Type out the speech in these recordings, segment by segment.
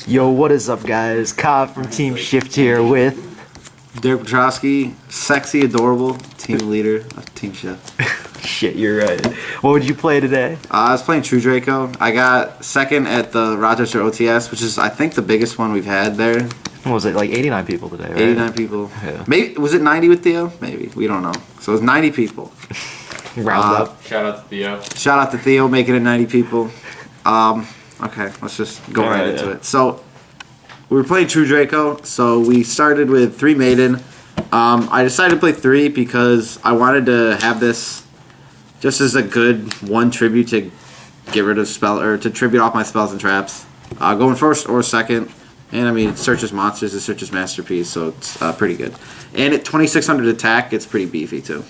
Yo, what is up, guys? Kyle from Team Shift here with Piotrowski, sexy, adorable team leader of Team Shift. Shit, you're right. What would you play today? I was playing True Draco. I got second at the Rochester OTS, which is I think the biggest one we've had there. What was it, like 89 people today, right? 89 people. Yeah. Maybe was it 90 with Theo? Maybe, we don't know. So it was 90 people. Round up. Shout out to Theo. Shout out to Theo making it 90 people. Okay, let's just go right into it. So we were playing True Draco. So we started with 3 Maiden. I decided to play 3 because I wanted to have this just as a good one tribute to get rid of spell or to tribute off my spells and traps. Going first or second, and I mean it searches monsters, it searches masterpiece, so it's pretty good. And at 2600 attack, it's pretty beefy too.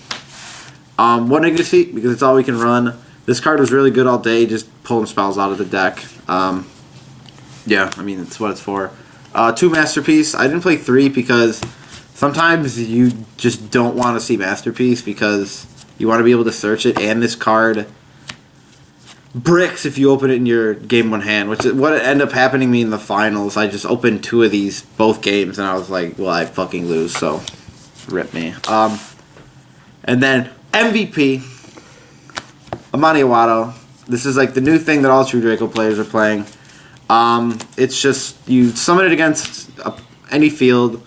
One negative feat because it's all we can run. This card was really good all day, just pulling spells out of the deck. Yeah, I mean that's what it's for. 2 masterpiece. I didn't play 3 because sometimes you just don't want to see masterpiece because you want to be able to search it, and this card bricks if you open it in your game 1 hand, which is what ended up happening to me in the finals. I just opened 2 of these both games, and I was like, well, I fucking lose, so rip me. And then MVP, Amani. This is like the new thing that all True Draco players are playing. It's just you summon it against any field,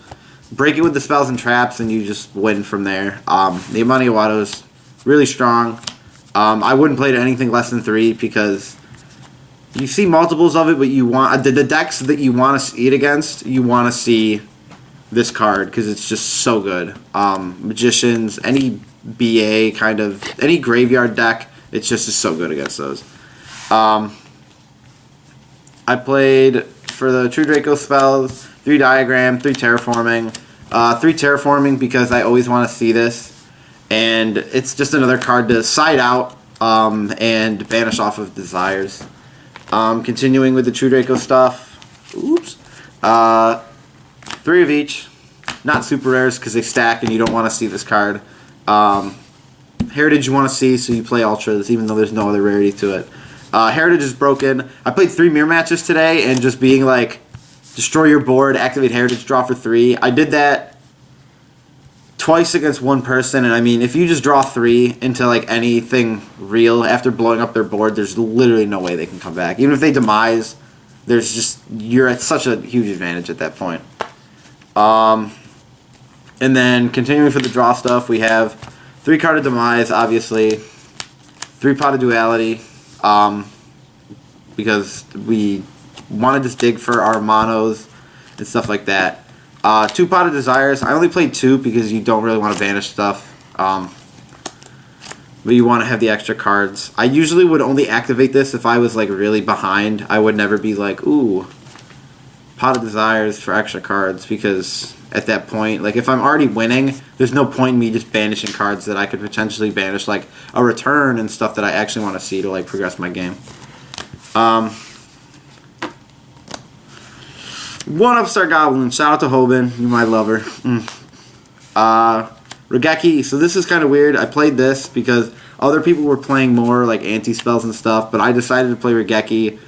break it with the spells and traps, and you just win from there. The Amani is really strong. I wouldn't play it anything less than 3 because you see multiples of it, but you want the decks that you want to see it against. You want to see this card because it's just so good. Magicians, any BA kind of any graveyard deck, it's just is so good against those. I played for the True Draco spells 3 Diagram, 3 Terraforming, 3 Terraforming because I always want to see this. And it's just another card to side out and banish off of Desires. Continuing with the True Draco stuff. Oops. 3 of each. Not super rares because they stack and you don't want to see this card. Heritage you want to see, so you play Ultras even though there's no other rarity to it. Heritage is broken. I played 3 mirror matches today and just being like, destroy your board, activate Heritage, draw for 3. I did that twice against 1 person, and I mean, if you just draw 3 into like anything real after blowing up their board, there's literally no way they can come back. Even if they demise, there's just you're at such a huge advantage at that point. And then continuing for the draw stuff, we have 3 carded Demise, obviously, 3 pot of Duality, because we wanted to dig for our monos and stuff like that. 2 pot of Desires. I only played 2 because you don't really want to banish stuff. But you want to have the extra cards. I usually would only activate this if I was like really behind. I would never be like, ooh, pot of Desires for extra cards, because at that point, like if I'm already winning, there's no point in me just banishing cards that I could potentially banish, like a return and stuff that I actually want to see to like progress my game. 1 Upstart Goblin. Shout out to Hoban. You might love her. Regeki. So this is kind of weird. I played this because other people were playing more like anti-spells and stuff, but I decided to play Regeki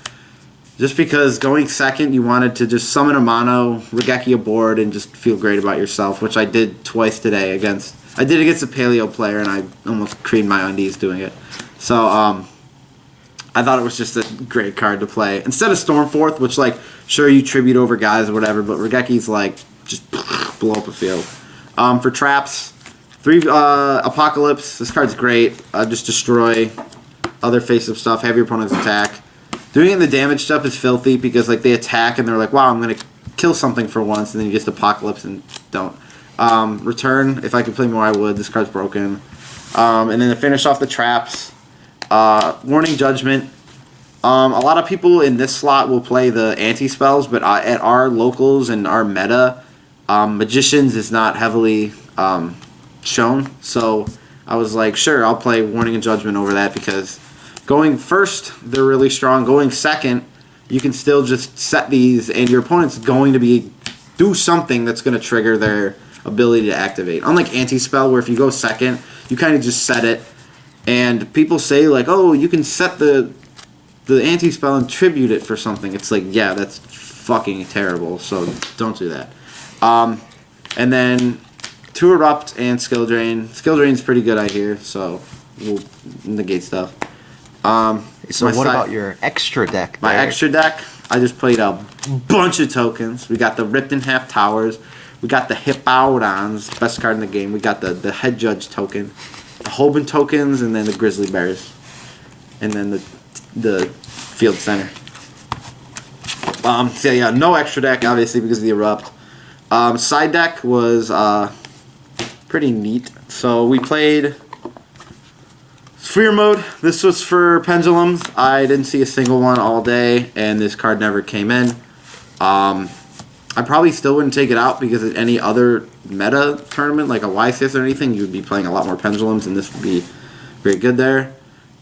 just because going second, you wanted to just summon a mono, Regeki a board, and just feel great about yourself, which I did twice today against. I did against a Paleo player, and I almost creamed my undies doing it. So, I thought it was just a great card to play. Instead of Stormforth, which, like, sure, you tribute over guys or whatever, but Regeki's, like, just blow up a field. For traps, 3 Apocalypse. This card's great. Just destroy other face-up stuff, have your opponent's attack. Doing it in the damage stuff is filthy because, like, they attack and they're like, wow, I'm going to kill something for once, and then you just Apocalypse and don't. Return, if I could play more, I would. This card's broken. And then to finish off the traps, Warning Judgment. A lot of people in this slot will play the anti-spells, but at our locals and our meta, Magicians is not heavily shown. So I was like, sure, I'll play Warning and Judgment over that because going first, they're really strong. Going second, you can still just set these, and your opponent's going to do something that's going to trigger their ability to activate. Unlike anti-spell, where if you go second, you kind of just set it. And people say, like, oh, you can set the the anti-spell and tribute it for something, it's like, yeah, that's fucking terrible, so don't do that. And then 2 Erupt and Skill Drain. Skill Drain's pretty good, I hear, so we'll negate stuff. So what about your extra deck? My there? extra deck, I just played a bunch of tokens. We got the Ripped in Half Towers. We got the Hippowdons, best card in the game. We got the Head Judge token, the Hoban tokens, and then the Grizzly Bears. And then the Field Center. So yeah, no extra deck, obviously, because of the Erupt. Side deck was pretty neat. So we played Sphere Mode. This was for Pendulums. I didn't see a single one all day, and this card never came in. I probably still wouldn't take it out because at any other meta tournament, like a YCS or anything, you would be playing a lot more Pendulums, and this would be very good there.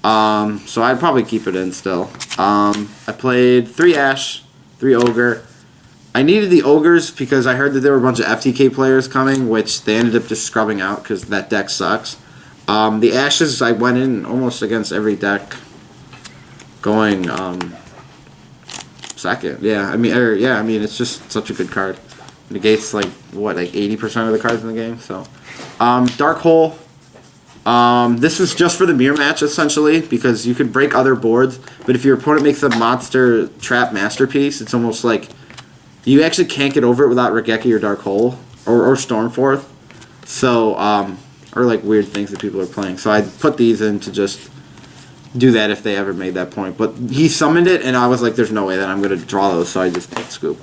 So I'd probably keep it in still. I played 3 Ash, 3 Ogre. I needed the Ogres because I heard that there were a bunch of FTK players coming, which they ended up just scrubbing out because that deck sucks. The Ashes, I went in almost against every deck going second. Yeah, I mean, it's just such a good card. Negates like 80% of the cards in the game. So, Dark Hole. This is just for the mirror match essentially because you could break other boards, but if your opponent makes a monster trap masterpiece, it's almost like you actually can't get over it without Regeki or Dark Hole or Stormforth. So, or like weird things that people are playing. So I put these in to just do that if they ever made that point. But he summoned it, and I was like, "There's no way that I'm gonna draw those," so I just scoop.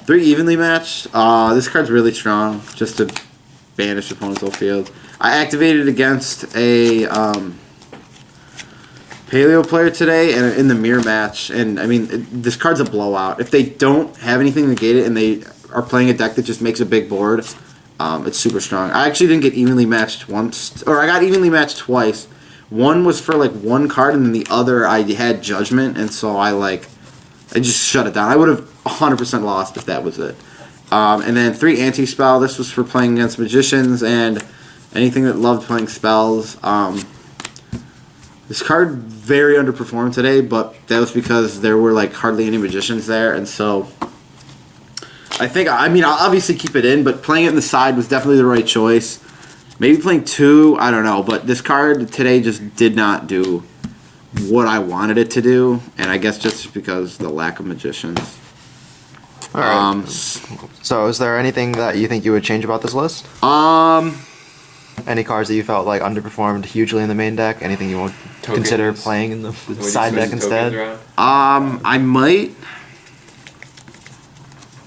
3 evenly matched. This card's really strong, just to banish opponent's whole field. I activated against a Paleo player today, and in the mirror match, and I mean, this card's a blowout. If they don't have anything to negate it, and they are playing a deck that just makes a big board, it's super strong. I actually didn't get evenly matched once, or I got evenly matched twice. One was for like 1 card, and then the other I had Judgment, and so I just shut it down. I would have 100% lost if that was it. And then 3 anti-spell. This was for playing against magicians and anything that loved playing spells. This card very underperformed today, but that was because there were like hardly any magicians there, and so I mean, I'll obviously keep it in, but playing it in the side was definitely the right choice. Maybe playing 2, I don't know, but this card today just did not do what I wanted it to do, and I guess just because the lack of magicians. All right. So is there anything that you think you would change about this list? Any cards that you felt like underperformed hugely in the main deck? Anything you would consider playing in the side deck instead? I might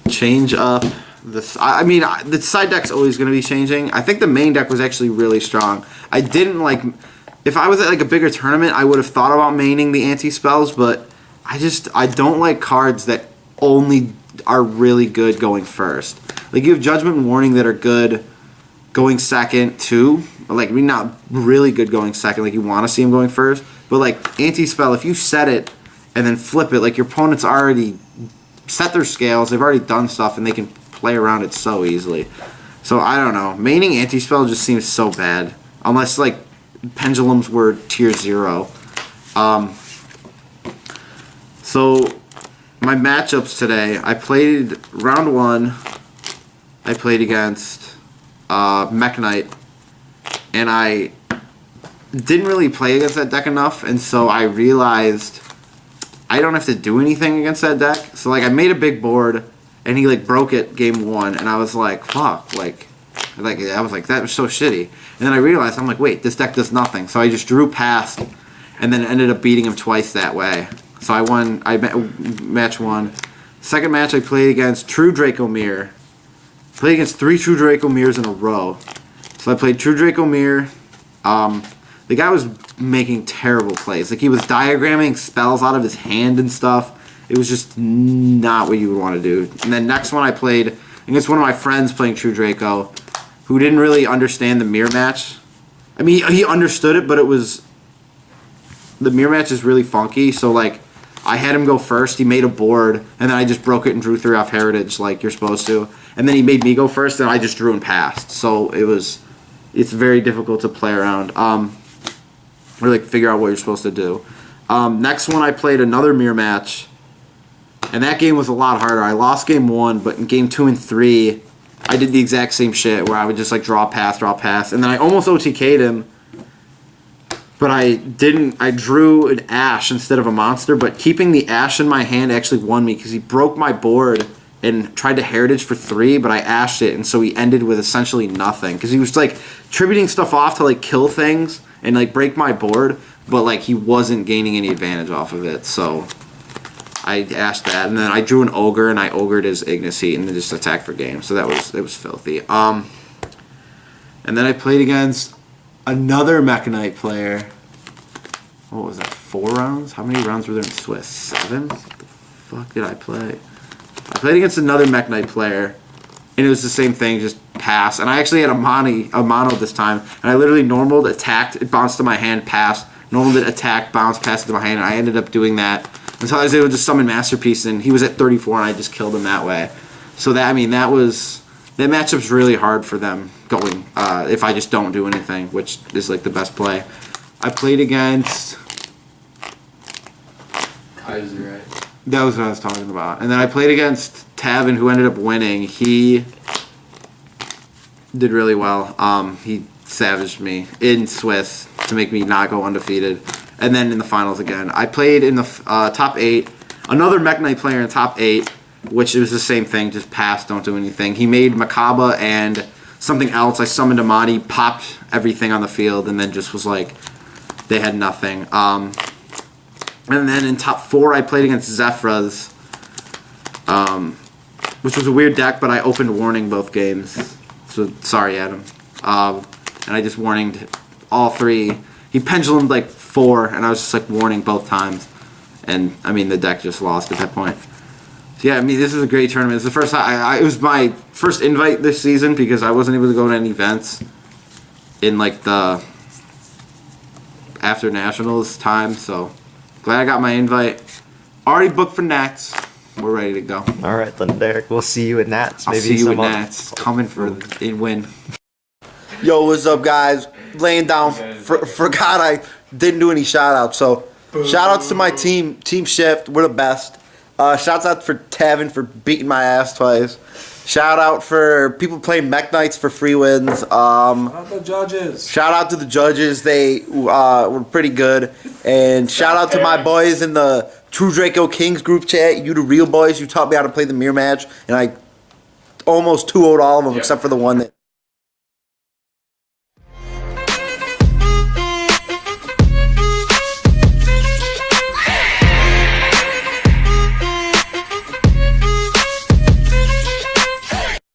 change up this. I mean, the side deck's always going to be changing. I think the main deck was actually really strong. I didn't like. If I was at like a bigger tournament, I would have thought about maining the anti-spells, but I don't like cards that only are really good going first. Like you have Judgment and Warning that are good going second too. Like, I mean, not really good going second. Like you want to see them going first, but like anti-spell, if you set it and then flip it, like your opponent's already set their scales, they've already done stuff, and they can play around it so easily. So I don't know. Maining anti-spell just seems so bad, unless like Pendulums were tier 0. So my matchups today, I played round 1. I played against Mech Knight, and I didn't really play against that deck enough, and so I realized I don't have to do anything against that deck. So like I made a big board, and he like broke it game 1, and I was like, fuck, I was like, that was so shitty. And then I realized, I'm like, wait, this deck does nothing. So I just drew past, and then ended up beating him twice that way. So I won. Match 1. Second match I played against True Draco Mirror. Played against 3 True Draco Mirrors in a row. So I played True Draco Mirror. The guy was making terrible plays. Like he was diagramming spells out of his hand and stuff. It was just not what you would want to do. And then next one I played against one of my friends playing True Draco, who didn't really understand the mirror match. I mean, he understood it, but the mirror match is really funky. So like, I had him go first. He made a board, and then I just broke it and drew 3 off Heritage like you're supposed to. And then he made me go first, and I just drew and passed. So it's very difficult to play around. or like figure out what you're supposed to do. Next one, I played another mirror match, and that game was a lot harder. I lost game 1, but in game 2 and 3, I did the exact same shit where I would just like draw pass, and then I almost OTK'd him, but I didn't. I drew an Ash instead of a monster, but keeping the Ash in my hand actually won me because he broke my board and tried to heritage for 3, but I ashed it, and so he ended with essentially nothing because he was like tributing stuff off to like kill things and like break my board, but like he wasn't gaining any advantage off of it. So I ashed that, and then I drew an ogre, and I ogred his Ignis Heat, and then just attacked for game. So it was filthy. And then I played against another Mechanite player. What was that? 4 rounds? How many rounds were there in Swiss? 7? What the fuck did I play? I played against another Mechanite player, and it was the same thing, just pass. And I actually had a mono this time, and I literally normaled, attacked, it bounced to my hand, passed, normaled it, attacked, bounced, passed it to my hand, and I ended up doing that. And so I was able to just summon Masterpiece, and he was at 34, and I just killed him that way. So that matchup's really hard for them going, if I just don't do anything, which is like the best play. I played against Kaiser, right? That was what I was talking about. And then I played against Tavin, who ended up winning. He did really well. He savaged me in Swiss to make me not go undefeated. And then in the finals again. I played in the top 8. Another Mechanite player in top 8, which was the same thing, just pass, don't do anything. He made Makaba and something else. I summoned Amadi, popped everything on the field, and then just was like, they had nothing. And then in top 4, I played against Zephyrus, which was a weird deck, but I opened warning both games. So, sorry, Adam. And I just warninged all 3. He pendulumed like 4, and I was just like warning both times. And, I mean, the deck just lost at that point. So, yeah, I mean, this is a great tournament. It's the first time, it was my first invite this season because I wasn't able to go to any events in like the after Nationals time, so glad I got my invite. Already booked for Nats. We're ready to go. All right, then, Derek. We'll see you at Nats. I'll see you at Nats. Coming for the win. Yo, what's up, guys? Laying down. Forgot I didn't do any shout-outs. So, shout-outs to my team. Team Shift. We're the best. Shouts out for Tavin for beating my ass twice. Shout out for people playing Mech Knights for free wins. Shout out the judges. Shout out to the judges. They were pretty good. And shout out to my boys in the True Draco Kings group chat. You the real boys. You taught me how to play the mirror match. And I almost 2-0'd all of them except for the one that